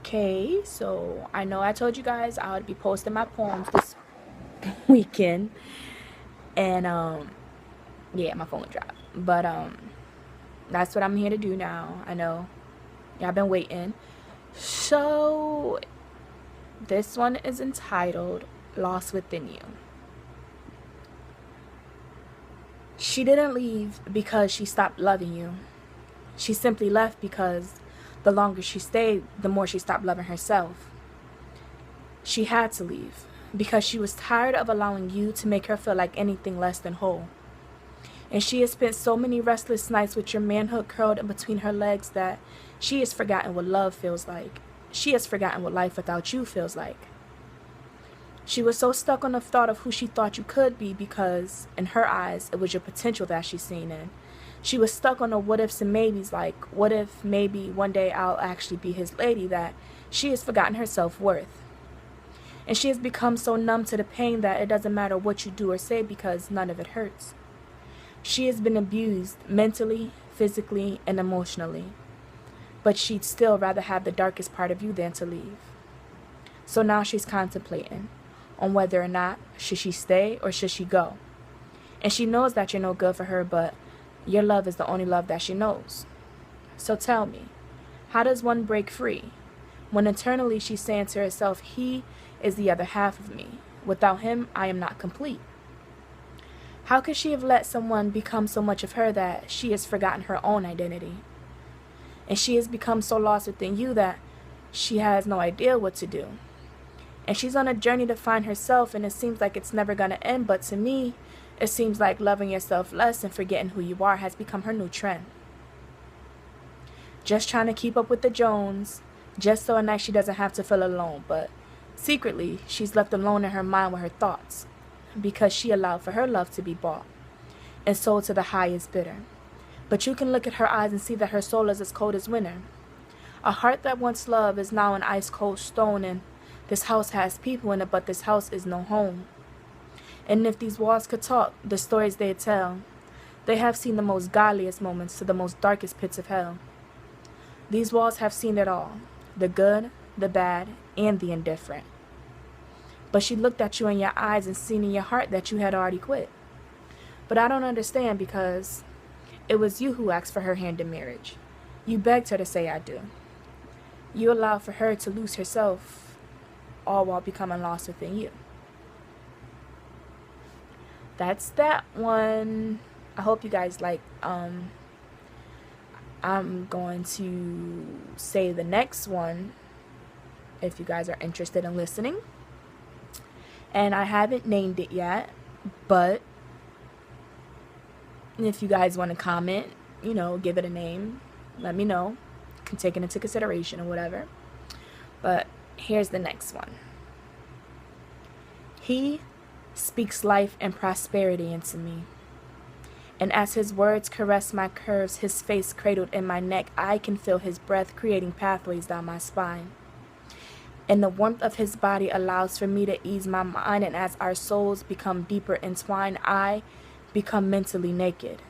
Okay, so I know I told you guys I would be posting my poems this weekend, and yeah, my phone dropped. But that's what I'm here to do now. I know y'all been waiting. So this one is entitled Lost Within You. She didn't leave because she stopped loving you. She simply left because the longer she stayed, the more she stopped loving herself. She had to leave because she was tired of allowing you to make her feel like anything less than whole. And she has spent so many restless nights with your manhood curled in between her legs that she has forgotten what love feels like. She has forgotten what life without you feels like. She was so stuck on the thought of who she thought you could be because, in her eyes, it was your potential that she seen in. She was stuck on the what ifs and maybes, like, what if maybe one day I'll actually be his lady, that she has forgotten her self-worth. And she has become so numb to the pain that it doesn't matter what you do or say because none of it hurts. She has been abused mentally, physically, and emotionally. But she'd still rather have the darkest part of you than to leave. So now she's contemplating on whether or not should she stay or should she go. And she knows that you're no good for her, but your love is the only love that she knows. So tell me, how does one break free when internally she's saying to herself, he is the other half of me. Without him, I am not complete. How could she have let someone become so much of her that she has forgotten her own identity? And she has become so lost within you that she has no idea what to do. And she's on a journey to find herself, and it seems like it's never going to end, but to me, it seems like loving yourself less and forgetting who you are has become her new trend. Just trying to keep up with the Jones, just so at night she doesn't have to feel alone, but secretly, she's left alone in her mind with her thoughts, because she allowed for her love to be bought and sold to the highest bidder. But you can look at her eyes and see that her soul is as cold as winter. A heart that once loved is now an ice-cold stone, and this house has people in it, but this house is no home. And if these walls could talk, the stories they tell, they have seen the most godliest moments to the most darkest pits of hell. These walls have seen it all, the good, the bad, and the indifferent. But she looked at you in your eyes and seen in your heart that you had already quit. But I don't understand because it was you who asked for her hand in marriage. You begged her to say I do. You allowed for her to lose herself, all while becoming lost within you. That's that one. I hope you guys like. I'm going to say the next one if you guys are interested in listening. And I haven't named it yet, but if you guys want to comment, give it a name, let me know. Can take it into consideration or whatever. But here's the next one. He speaks life and prosperity into me. And as his words caress my curves, his face cradled in my neck, I can feel his breath creating pathways down my spine. And the warmth of his body allows for me to ease my mind, and as our souls become deeper entwined, I become mentally naked.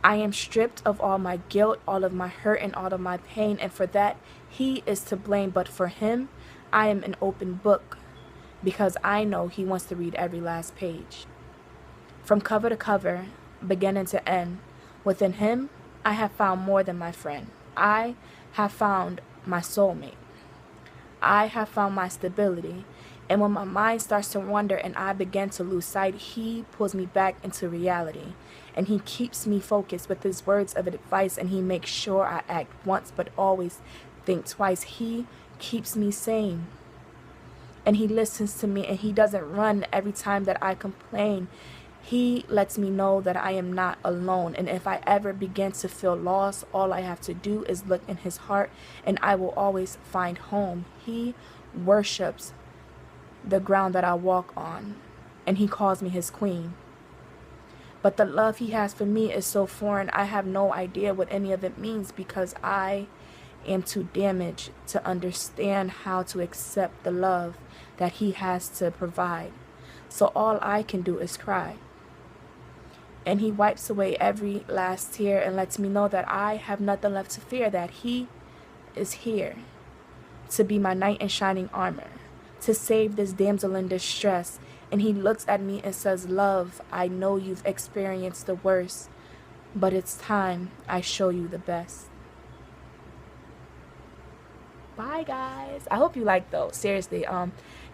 I am stripped of all my guilt, all of my hurt, and all of my pain, and for that, he is to blame, but for him, I am an open book, because I know he wants to read every last page. From cover to cover, beginning to end, within him, I have found more than my friend. I have found my soulmate. I have found my stability, and when my mind starts to wander and I begin to lose sight, he pulls me back into reality, and he keeps me focused with his words of advice, and he makes sure I act once but always think twice. He keeps me sane, and he listens to me, and he doesn't run every time that I complain. He lets me know that I am not alone, and if I ever begin to feel lost, all I have to do is look in his heart, and I will always find home. He worships the ground that I walk on, and he calls me his queen. But the love he has for me is so foreign, I have no idea what any of it means because I am too damaged to understand how to accept the love that he has to provide. So all I can do is cry. And he wipes away every last tear and lets me know that I have nothing left to fear, that he is here to be my knight in shining armor, to save this damsel in distress. And he looks at me and says, love, I know you've experienced the worst, but it's time I show you the best. Bye, guys. I hope you liked those. Seriously,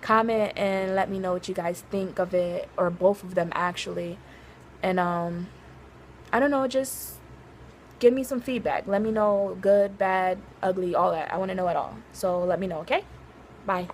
comment and let me know what you guys think of it, or both of them actually. And I don't know, just give me some feedback. Let me know, good, bad, ugly, all that. I want to know it all. So let me know, okay? Bye.